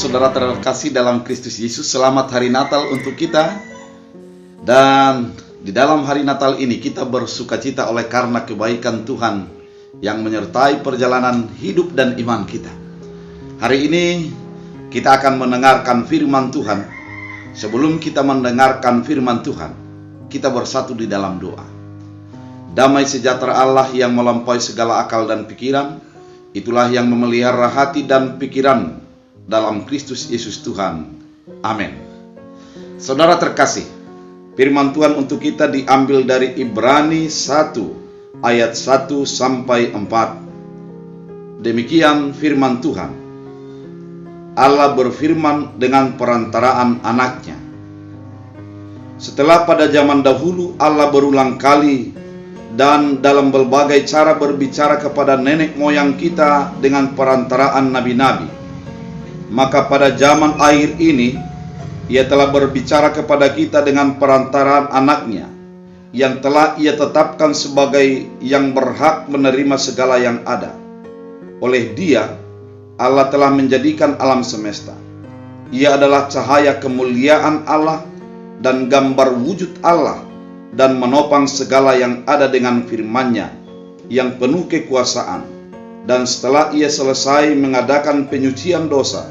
saudara terkasih dalam Kristus Yesus, selamat hari Natal untuk kita. Dan di dalam hari Natal ini kita bersukacita oleh karena kebaikan Tuhan yang menyertai perjalanan hidup dan iman kita. Hari ini kita akan mendengarkan firman Tuhan. Sebelum kita mendengarkan firman Tuhan, kita bersatu di dalam doa. Damai sejahtera Allah yang melampaui segala akal dan pikiran, itulah yang memelihara hati dan pikiran dalam Kristus Yesus Tuhan. Amin. Saudara terkasih, firman Tuhan untuk kita diambil dari Ibrani 1 ayat 1 sampai 4. Demikian firman Tuhan. Allah berfirman dengan perantaraan anaknya. Setelah pada zaman dahulu Allah berulang kali dan dalam berbagai cara berbicara kepada nenek moyang kita dengan perantaraan nabi-nabi, maka pada zaman akhir ini Ia telah berbicara kepada kita dengan perantaraan anaknya, yang telah Ia tetapkan sebagai yang berhak menerima segala yang ada. Oleh Dia Allah telah menjadikan alam semesta. Ia adalah cahaya kemuliaan Allah dan gambar wujud Allah, dan menopang segala yang ada dengan firman-Nya yang penuh kekuasaan. Dan setelah Ia selesai mengadakan penyucian dosa,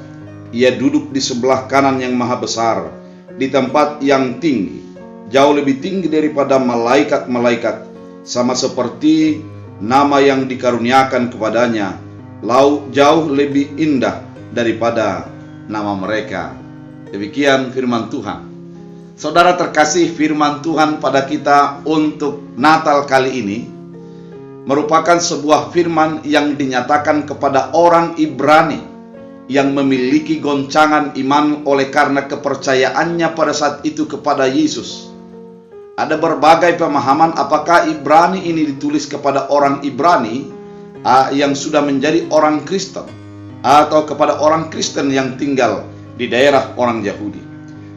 Ia duduk di sebelah kanan yang maha besar, di tempat yang tinggi, jauh lebih tinggi daripada malaikat-malaikat, sama seperti nama yang dikaruniakan kepadanya jauh lebih indah daripada nama mereka. Demikian firman Tuhan. Saudara terkasih, firman Tuhan pada kita untuk Natal kali ini merupakan sebuah firman yang dinyatakan kepada orang Ibrani yang memiliki goncangan iman oleh karena kepercayaannya pada saat itu kepada Yesus. Ada berbagai pemahaman apakah Ibrani ini ditulis kepada orang Ibrani yang sudah menjadi orang Kristen, atau kepada orang Kristen yang tinggal di daerah orang Yahudi.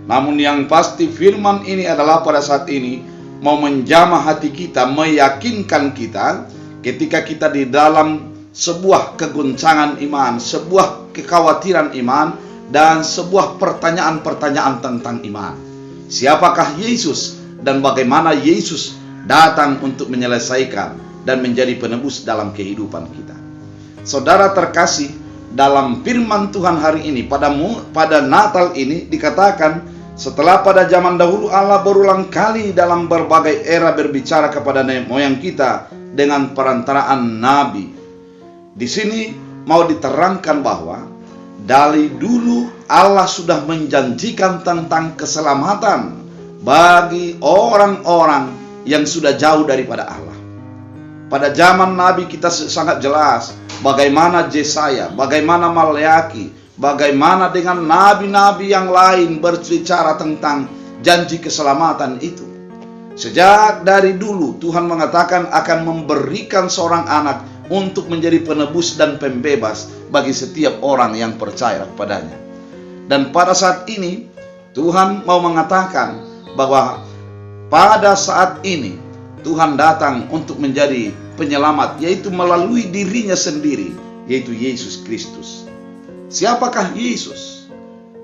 Namun yang pasti firman ini adalah pada saat ini mau menjamah hati kita, meyakinkan kita ketika kita di dalam sebuah kegoncangan iman, sebuah kekhawatiran iman, dan sebuah pertanyaan-pertanyaan tentang iman. Siapakah Yesus dan bagaimana Yesus datang untuk menyelesaikan dan menjadi penebus dalam kehidupan kita. Saudara terkasih, dalam firman Tuhan hari ini pada Natal ini dikatakan, setelah pada zaman dahulu Allah berulang kali dalam berbagai era berbicara kepada nenek moyang kita dengan perantaraan nabi. Di sini mau diterangkan bahwa dari dulu Allah sudah menjanjikan tentang keselamatan bagi orang-orang yang sudah jauh daripada Allah. Pada zaman Nabi kita sangat jelas bagaimana Yesaya, bagaimana Maleaki, bagaimana dengan nabi-nabi yang lain berbicara tentang janji keselamatan itu. Sejak dari dulu Tuhan mengatakan akan memberikan seorang anak untuk menjadi penebus dan pembebas bagi setiap orang yang percaya kepadanya. Dan pada saat ini Tuhan mau mengatakan bahwa pada saat ini Tuhan datang untuk menjadi penyelamat, yaitu melalui dirinya sendiri, yaitu Yesus Kristus. Siapakah Yesus?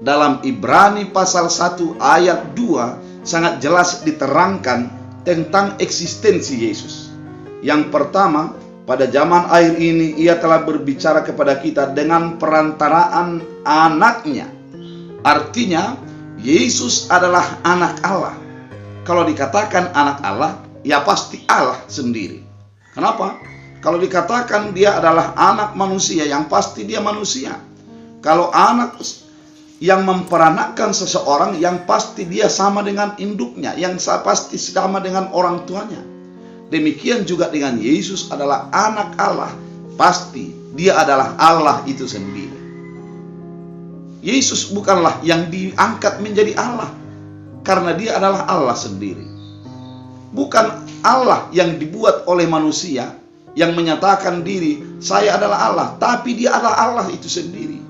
Dalam Ibrani pasal 1 ayat 2 sangat jelas diterangkan tentang eksistensi Yesus. Yang pertama, pada zaman akhir ini Ia telah berbicara kepada kita dengan perantaraan anaknya. Artinya Yesus adalah anak Allah. Kalau dikatakan anak Allah, ya pasti Allah sendiri. Kenapa? Kalau dikatakan dia adalah anak manusia, yang pasti dia manusia. Kalau anak yang memperanakkan seseorang, yang pasti dia sama dengan induknya, yang pasti sama dengan orang tuanya. Demikian juga dengan Yesus adalah anak Allah, pasti dia adalah Allah itu sendiri. Yesus bukanlah yang diangkat menjadi Allah, karena dia adalah Allah sendiri. Bukan Allah yang dibuat oleh manusia, yang menyatakan diri, saya adalah Allah, tapi dia adalah Allah itu sendiri.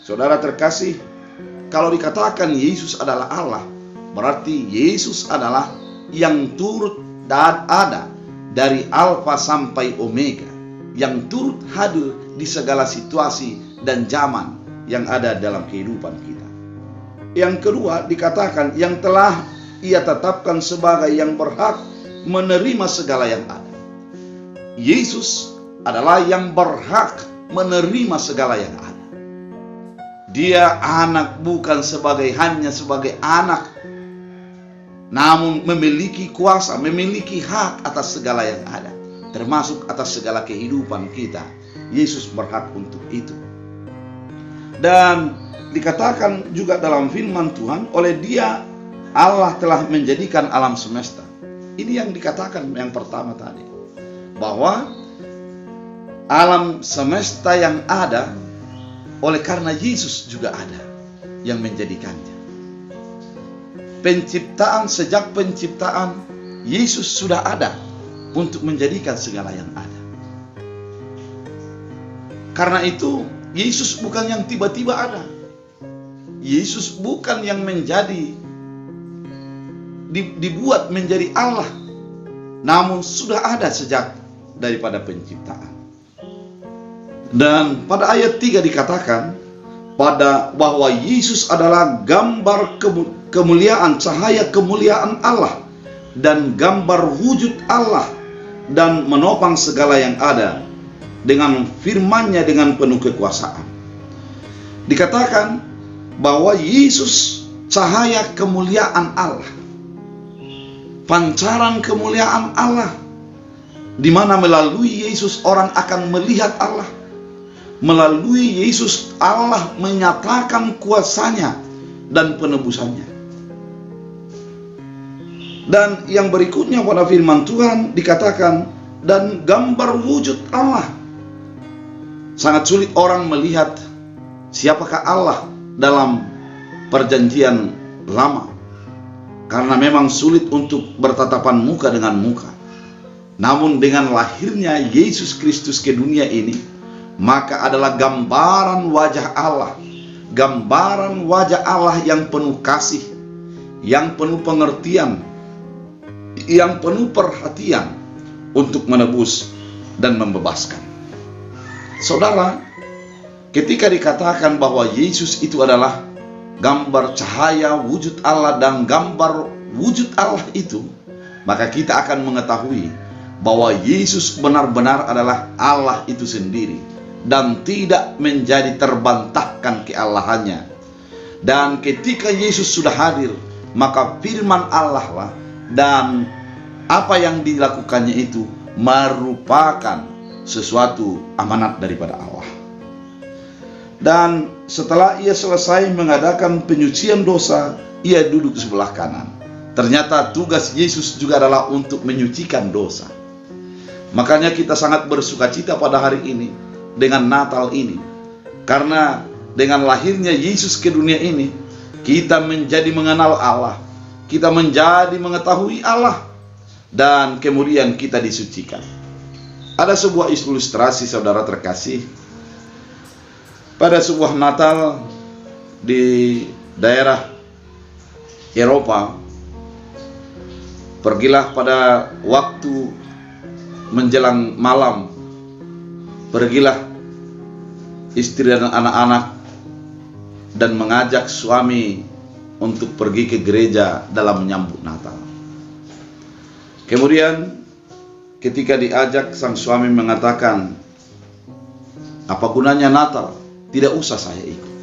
Saudara terkasih, kalau dikatakan Yesus adalah Allah, berarti Yesus adalah yang turut dan ada dari Alfa sampai Omega, yang turut hadir di segala situasi dan zaman, yang ada dalam kehidupan kita. Yang kedua dikatakan yang telah Ia tetapkan sebagai yang berhak menerima segala yang ada. Yesus adalah yang berhak menerima segala yang ada. Dia anak bukan hanya sebagai anak, namun memiliki kuasa, memiliki hak atas segala yang ada, termasuk atas segala kehidupan kita. Yesus berhak untuk itu. Dan dikatakan juga dalam firman Tuhan, oleh Dia Allah telah menjadikan alam semesta. Ini yang dikatakan yang pertama tadi, bahwa alam semesta yang ada oleh karena Yesus juga ada yang menjadikannya. Sejak penciptaan Yesus sudah ada untuk menjadikan segala yang ada. Karena itu Yesus bukan yang tiba-tiba ada. Yesus bukan yang dibuat menjadi Allah, namun sudah ada sejak daripada penciptaan. Dan pada ayat 3 dikatakan bahwa Yesus adalah gambar kemuliaan, cahaya kemuliaan Allah, dan gambar wujud Allah, dan menopang segala yang ada dengan firman-Nya dengan penuh kekuasaan. Dikatakan bahwa Yesus cahaya kemuliaan Allah, pancaran kemuliaan Allah, di mana melalui Yesus orang akan melihat Allah. Melalui Yesus Allah menyatakan kuasa-Nya dan penebusannya. Dan yang berikutnya pada firman Tuhan dikatakan, dan gambar wujud Allah. Sangat sulit orang melihat siapakah Allah dalam perjanjian lama, karena memang sulit untuk bertatapan muka dengan muka. Namun dengan lahirnya Yesus Kristus ke dunia ini, maka adalah gambaran wajah Allah. Gambaran wajah Allah yang penuh kasih, yang penuh pengertian, yang penuh perhatian untuk menebus dan membebaskan. Saudara, ketika dikatakan bahwa Yesus itu adalah gambar cahaya wujud Allah dan gambar wujud Allah itu, maka kita akan mengetahui bahwa Yesus benar-benar adalah Allah itu sendiri dan tidak menjadi terbantahkan keallahannya. Dan ketika Yesus sudah hadir, maka firman Allah lah dan apa yang dilakukannya itu merupakan sesuatu amanat daripada Allah. Dan setelah Ia selesai mengadakan penyucian dosa, Ia duduk di sebelah kanan. Ternyata tugas Yesus juga adalah untuk menyucikan dosa. Makanya kita sangat bersukacita pada hari ini dengan Natal ini, karena dengan lahirnya Yesus ke dunia ini, kita menjadi mengenal Allah, kita menjadi mengetahui Allah, dan kemudian kita disucikan. Ada sebuah ilustrasi, saudara terkasih, pada sebuah Natal di daerah Eropa. Pergilah pada waktu menjelang malam, pergilah istri dan anak-anak dan mengajak suami untuk pergi ke gereja dalam menyambut Natal. Kemudian ketika diajak, sang suami mengatakan, apa gunanya Natal? Tidak usah saya ikut.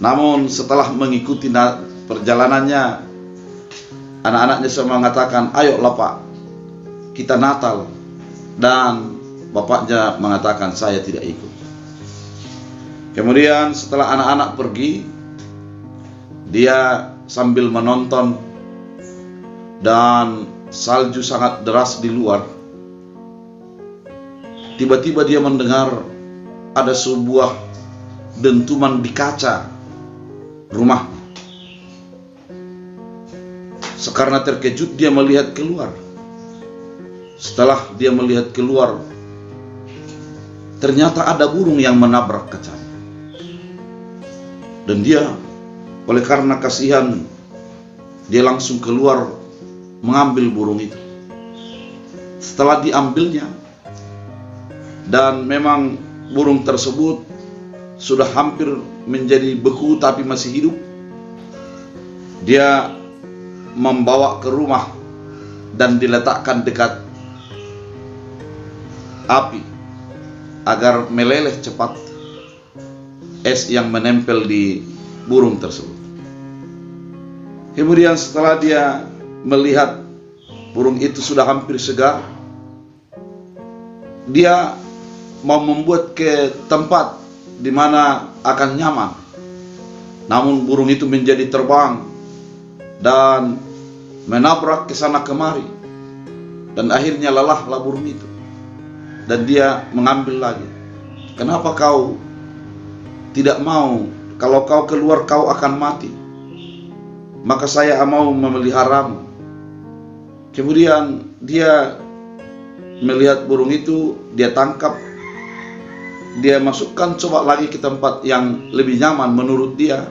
Namun setelah mengikuti perjalanannya, anak-anaknya semua mengatakan, ayolah Pak, kita Natal. Dan bapaknya mengatakan, saya tidak ikut. Kemudian setelah anak-anak pergi, dia sambil menonton dan salju sangat deras di luar. Tiba-tiba dia mendengar ada sebuah dentuman di kaca rumah. Karena terkejut dia melihat keluar. Setelah dia melihat keluar, ternyata ada burung yang menabrak kaca. Dan dia, oleh karena kasihan, dia langsung keluar mengambil burung itu. Setelah diambilnya, dan memang burung tersebut sudah hampir menjadi beku tapi masih hidup, dia membawa ke rumah dan diletakkan dekat api agar meleleh cepat es yang menempel di burung tersebut. Kemudian setelah dia melihat burung itu sudah hampir segar, dia mau membuat ke tempat di mana akan nyaman. Namun burung itu menjadi terbang dan menabrak ke sana kemari, dan akhirnya lelahlah burung itu. Dan dia mengambil lagi. Kenapa kau tidak mau? Kalau kau keluar kau akan mati. Maka saya mau memeliharamu. Kemudian dia melihat burung itu, dia tangkap, dia masukkan coba lagi ke tempat yang lebih nyaman menurut dia.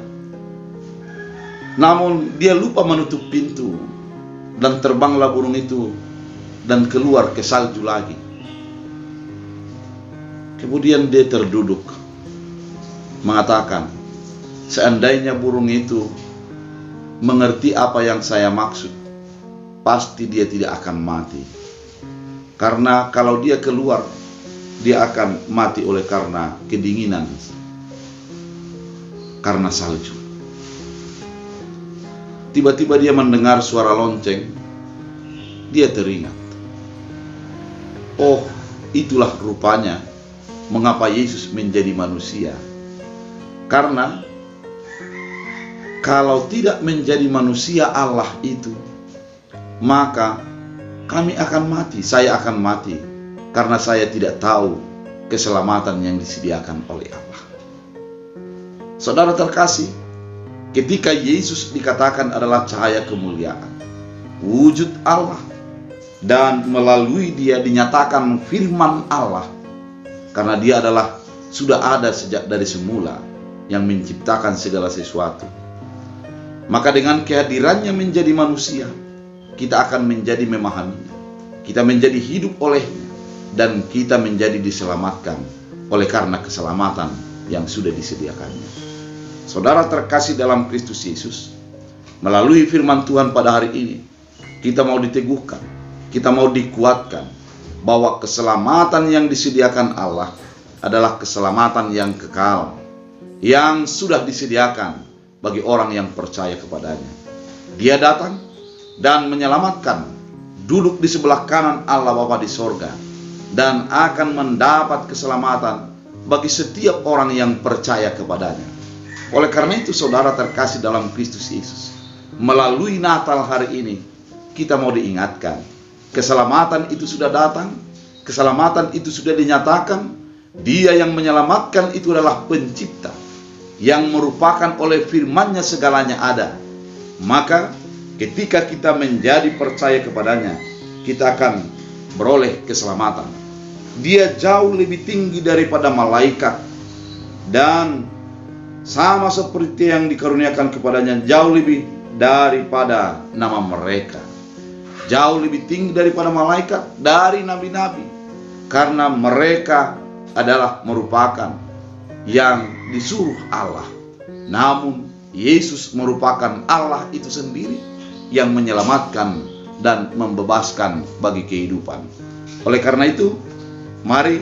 Namun dia lupa menutup pintu, dan terbanglah burung itu dan keluar ke salju lagi. Kemudian dia terduduk, mengatakan, seandainya burung itu mengerti apa yang saya maksud, pasti dia tidak akan mati. Karena kalau dia keluar, dia akan mati oleh karena kedinginan, karena salju. Tiba-tiba dia mendengar suara lonceng. Dia teringat, oh, itulah rupanya mengapa Yesus menjadi manusia. Karena kalau tidak menjadi manusia Allah itu, maka kami akan mati, saya akan mati, karena saya tidak tahu keselamatan yang disediakan oleh Allah. Saudara terkasih, ketika Yesus dikatakan adalah cahaya kemuliaan, wujud Allah, dan melalui dia dinyatakan firman Allah, karena dia adalah sudah ada sejak dari semula yang menciptakan segala sesuatu. Maka dengan kehadirannya menjadi manusia, kita akan menjadi memahaminya, kita menjadi hidup olehnya, dan kita menjadi diselamatkan oleh karena keselamatan yang sudah disediakannya. Saudara terkasih dalam Kristus Yesus, melalui firman Tuhan pada hari ini, kita mau diteguhkan, kita mau dikuatkan, bahwa keselamatan yang disediakan Allah adalah keselamatan yang kekal, yang sudah disediakan bagi orang yang percaya kepadanya. Dia datang dan menyelamatkan, duduk di sebelah kanan Allah Bapa di sorga, dan akan mendapat keselamatan bagi setiap orang yang percaya kepadanya. Oleh karena itu, saudara terkasih dalam Kristus Yesus, melalui Natal hari ini, kita mau diingatkan, keselamatan itu sudah datang, keselamatan itu sudah dinyatakan. Dia yang menyelamatkan itu adalah pencipta, yang merupakan oleh firman-Nya segalanya ada. Maka ketika kita menjadi percaya kepadanya, kita akan beroleh keselamatan. Dia jauh lebih tinggi daripada malaikat, dan sama seperti yang dikaruniakan kepadanya, jauh lebih daripada nama mereka, jauh lebih tinggi daripada malaikat, dari nabi-nabi, karena mereka adalah merupakan yang disuruh Allah. Namun Yesus merupakan Allah itu sendiri yang menyelamatkan dan membebaskan bagi kehidupan. Oleh karena itu, mari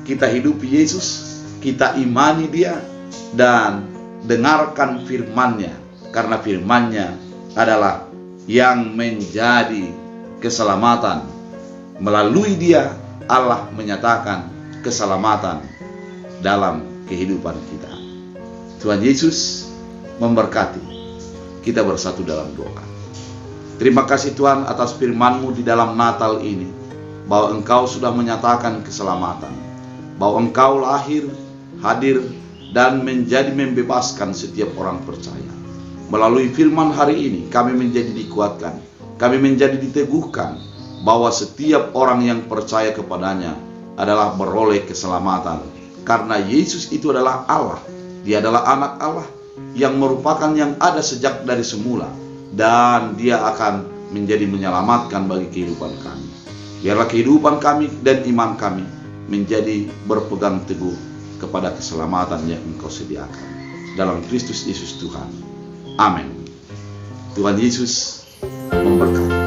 kita hidupi Yesus, kita imani Dia, dan dengarkan firman-Nya, karena firman-Nya adalah yang menjadi keselamatan. Melalui Dia Allah menyatakan keselamatan dalam kehidupan kita. Tuhan Yesus memberkati. Kita bersatu dalam doa. Terima kasih Tuhan atas firman-Mu di dalam Natal ini, bahwa Engkau sudah menyatakan keselamatan, bahwa Engkau lahir, hadir, dan menjadi membebaskan setiap orang percaya. Melalui firman hari ini, kami menjadi dikuatkan, kami menjadi diteguhkan, bahwa setiap orang yang percaya kepadanya adalah beroleh keselamatan. Karena Yesus itu adalah Allah, Dia adalah anak Allah yang merupakan yang ada sejak dari semula, dan Dia akan menjadi menyelamatkan bagi kehidupan kami. Biarlah kehidupan kami dan iman kami menjadi berpegang teguh kepada keselamatan yang Engkau sediakan. Dalam Kristus Yesus Tuhan. Amin. Tuhan Yesus memberkati.